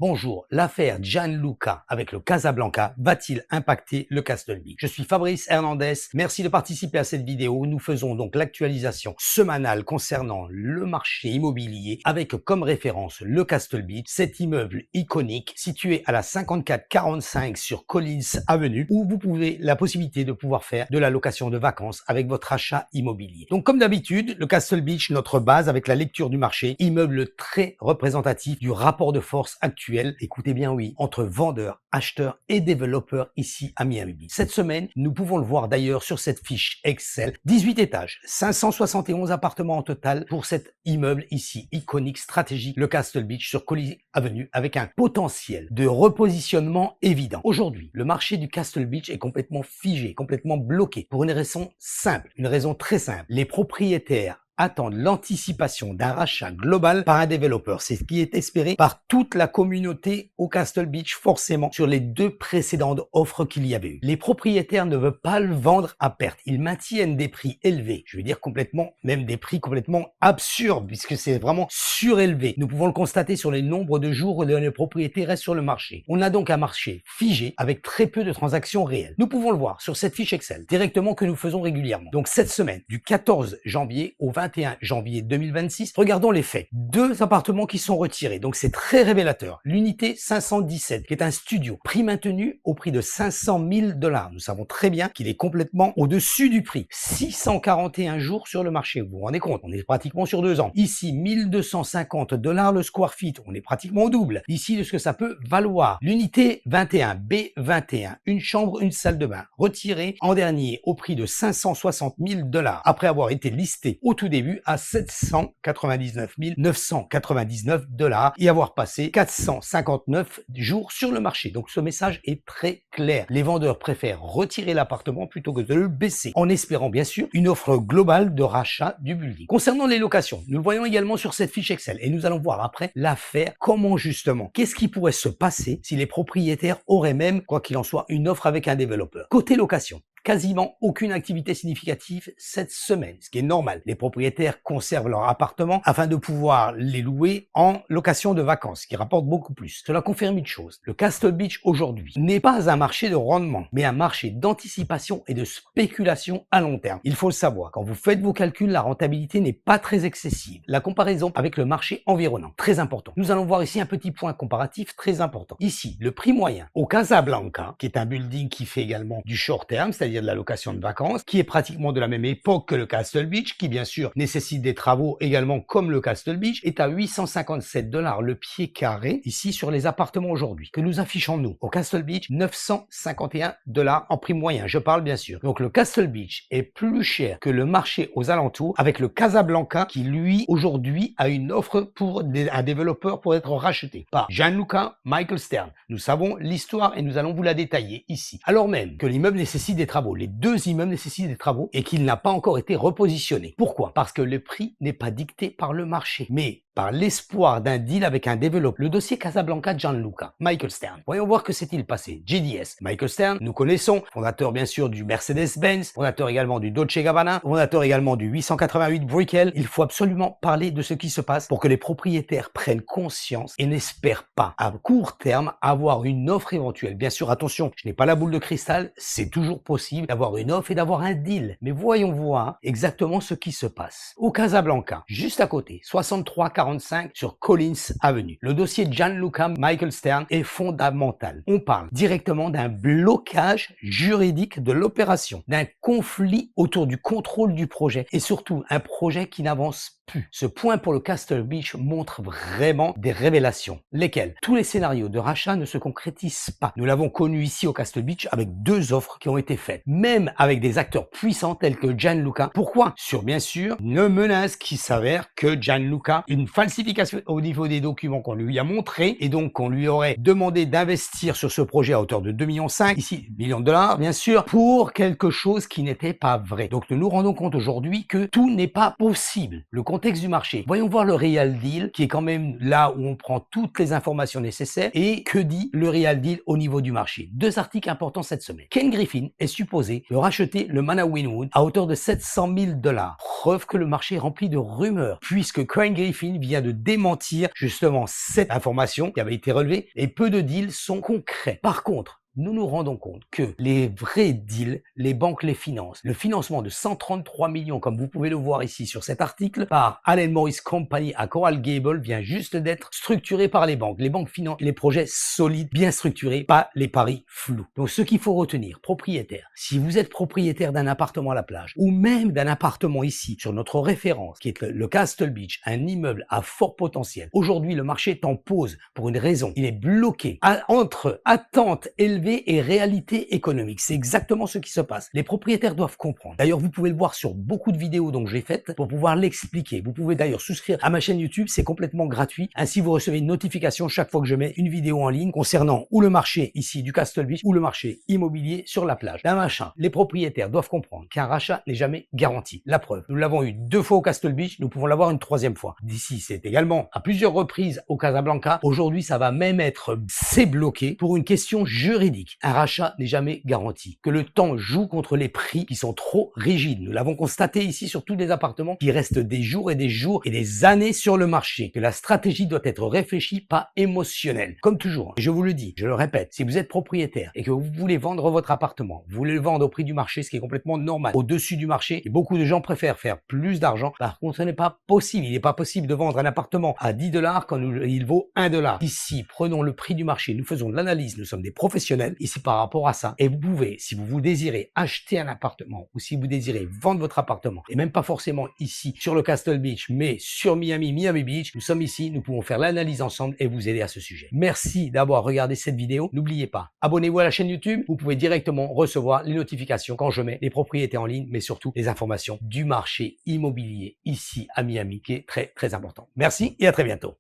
Bonjour, l'affaire Gianluca avec le Casablanca va-t-il impacter le Castle Beach? Je suis Fabrice Hernandez, merci de participer à cette vidéo. Nous faisons donc l'actualisation semanale concernant le marché immobilier avec comme référence le Castle Beach, cet immeuble iconique situé à la 5445 sur Collins Avenue où vous pouvez la possibilité de pouvoir faire de la location de vacances avec votre achat immobilier. Donc comme d'habitude, le Castle Beach, notre base avec la lecture du marché, immeuble très représentatif du rapport de force actuel. Écoutez bien oui, entre vendeurs, acheteurs et développeurs ici à Miami Beach. Cette semaine, nous pouvons le voir d'ailleurs sur cette fiche Excel, 18 étages, 571 appartements en total pour cet immeuble ici, iconique, stratégique, le Castle Beach sur Collins Avenue avec un potentiel de repositionnement évident. Aujourd'hui, le marché du Castle Beach est complètement figé, complètement bloqué pour une raison simple, une raison très simple. Les propriétaires attendent l'anticipation d'un rachat global par un développeur. C'est ce qui est espéré par toute la communauté au Castle Beach, forcément, sur les deux précédentes offres qu'il y avait eu. Les propriétaires ne veulent pas le vendre à perte. Ils maintiennent des prix élevés. Je veux dire complètement, même des prix complètement absurdes, puisque c'est vraiment surélevé. Nous pouvons le constater sur les nombres de jours où les propriétaires restent sur le marché. On a donc un marché figé avec très peu de transactions réelles. Nous pouvons le voir sur cette fiche Excel, directement que nous faisons régulièrement. Donc cette semaine, du 14 janvier au 21 janvier 2026, regardons les faits. Deux appartements qui sont retirés, donc c'est très révélateur. L'unité 517, qui est un studio, prix maintenu au prix de 500 000 $. Nous savons très bien qu'il est complètement au-dessus du prix. 641 jours sur le marché, vous vous rendez compte, on est pratiquement sur 2 ans. Ici, 1250 $ le square feet, on est pratiquement au double. Ici, de ce que ça peut valoir. L'unité 21, B21, une chambre, une salle de bain, retirée en dernier au prix de 560 000 $, après avoir été listé au tout début à 799 999 $ et avoir passé 459 jours sur le marché. Donc ce message est très clair. Les vendeurs préfèrent retirer l'appartement plutôt que de le baisser, en espérant bien sûr une offre globale de rachat du building. Concernant les locations, nous le voyons également sur cette fiche Excel et nous allons voir après l'affaire, comment justement, qu'est-ce qui pourrait se passer si les propriétaires auraient même, quoi qu'il en soit, une offre avec un développeur. Côté location, quasiment aucune activité significative cette semaine, ce qui est normal. Les propriétaires conservent leur appartement afin de pouvoir les louer en location de vacances, qui rapporte beaucoup plus. Cela confirme une chose, le Castle Beach aujourd'hui n'est pas un marché de rendement, mais un marché d'anticipation et de spéculation à long terme. Il faut le savoir, quand vous faites vos calculs, la rentabilité n'est pas très excessive. La comparaison avec le marché environnant, très important. Nous allons voir ici un petit point comparatif très important. Ici, le prix moyen au Casablanca, qui est un building qui fait également du short terme, c'est-à-dire de la location de vacances, qui est pratiquement de la même époque que le Castle Beach, qui bien sûr nécessite des travaux également comme le Castle Beach, est à 857 $ le pied carré, ici sur les appartements aujourd'hui, que nous affichons nous. Au Castle Beach, 951 $ en prix moyen, je parle bien sûr. Donc le Castle Beach est plus cher que le marché aux alentours, avec le Casablanca qui lui aujourd'hui a une offre pour un développeur pour être racheté par Gianluca Michael Stern. Nous savons l'histoire et nous allons vous la détailler ici. Alors même que l'immeuble nécessite des travaux, les deux immeubles nécessitent des travaux et qu'il n'a pas encore été repositionné. Pourquoi? Parce que le prix n'est pas dicté par le marché, mais par l'espoir d'un deal avec un développeur. Le dossier Casablanca Gianluca Michael Stern. Voyons voir que s'est-il passé. JDS. Michael Stern, nous connaissons, fondateur bien sûr du Mercedes-Benz, fondateur également du Dolce Gabbana, fondateur également du 888 Brickell. Il faut absolument parler de ce qui se passe pour que les propriétaires prennent conscience et n'espèrent pas à court terme avoir une offre éventuelle. Bien sûr, attention, je n'ai pas la boule de cristal, c'est toujours possible d'avoir une offre et d'avoir un deal. Mais voyons voir exactement ce qui se passe. Au Casablanca, juste à côté, 6345 sur Collins Avenue. Le dossier Gianluca Michael Stern est fondamental. On parle directement d'un blocage juridique de l'opération, d'un conflit autour du contrôle du projet et surtout un projet qui n'avance plus. Ce point pour le Castle Beach montre vraiment des révélations, lesquelles tous les scénarios de rachat ne se concrétisent pas. Nous l'avons connu ici au Castle Beach avec deux offres qui ont été faites, même avec des acteurs puissants tels que Gianluca. Pourquoi? Sur bien sûr une menace qui s'avère que Gianluca, une falsification au niveau des documents qu'on lui a montrés et donc qu'on lui aurait demandé d'investir sur ce projet à hauteur de 2,5 millions, ici millions de dollars bien sûr, pour quelque chose qui n'était pas vrai. Donc nous nous rendons compte aujourd'hui que tout n'est pas possible. Le contexte du marché. Voyons voir le Real Deal qui est quand même là où on prend toutes les informations nécessaires et que dit le Real Deal au niveau du marché. Deux articles importants cette semaine. Ken Griffin est supposé de racheter le Manor Wynwood à hauteur de 700 000 $. Preuve que le marché est rempli de rumeurs, puisque Crane Griffin vient de démentir justement cette information qui avait été relevée et peu de deals sont concrets. Par contre, nous nous rendons compte que les vrais deals, les banques les financent. Le financement de 133 millions, comme vous pouvez le voir ici sur cet article, par Allen Morris Company à Coral Gables vient juste d'être structuré par les banques. Les banques financent les projets solides, bien structurés, pas les paris flous. Donc ce qu'il faut retenir, propriétaire, si vous êtes propriétaire d'un appartement à la plage, ou même d'un appartement ici, sur notre référence, qui est le Castle Beach, un immeuble à fort potentiel, aujourd'hui le marché est en pause pour une raison. Il est bloqué entre attentes élevées et réalité économique. C'est exactement ce qui se passe. Les propriétaires doivent comprendre. D'ailleurs, vous pouvez le voir sur beaucoup de vidéos que j'ai faites pour pouvoir l'expliquer. Vous pouvez d'ailleurs souscrire à ma chaîne YouTube, c'est complètement gratuit. Ainsi, vous recevez une notification chaque fois que je mets une vidéo en ligne concernant ou le marché ici du Castle Beach ou le marché immobilier sur la plage. D'un machin, les propriétaires doivent comprendre qu'un rachat n'est jamais garanti. La preuve, nous l'avons eu 2 fois au Castle Beach, nous pouvons l'avoir une 3e fois. D'ici, c'est également à plusieurs reprises au Casablanca. Aujourd'hui, ça va même être bloqué pour une question juridique. Un rachat n'est jamais garanti. Que le temps joue contre les prix qui sont trop rigides. Nous l'avons constaté ici sur tous les appartements qui restent des jours et des jours et des années sur le marché. Que la stratégie doit être réfléchie, pas émotionnelle. Comme toujours, je vous le dis, je le répète, si vous êtes propriétaire et que vous voulez vendre votre appartement, vous voulez le vendre au prix du marché, ce qui est complètement normal, au-dessus du marché, et beaucoup de gens préfèrent faire plus d'argent. Par contre, ce n'est pas possible. Il n'est pas possible de vendre un appartement à 10 $ quand il vaut 1 $. Ici, prenons le prix du marché, nous faisons de l'analyse, nous sommes des professionnels ici par rapport à ça. Et vous pouvez, si vous désirez acheter un appartement ou si vous désirez vendre votre appartement, et même pas forcément ici sur le Castle Beach, mais sur Miami Beach, nous sommes ici, nous pouvons faire l'analyse ensemble et vous aider à ce sujet. Merci d'avoir regardé cette vidéo. N'oubliez pas, abonnez-vous à la chaîne YouTube. Vous pouvez directement recevoir les notifications quand je mets les propriétés en ligne, mais surtout les informations du marché immobilier ici à Miami, qui est très important. Merci et à très bientôt.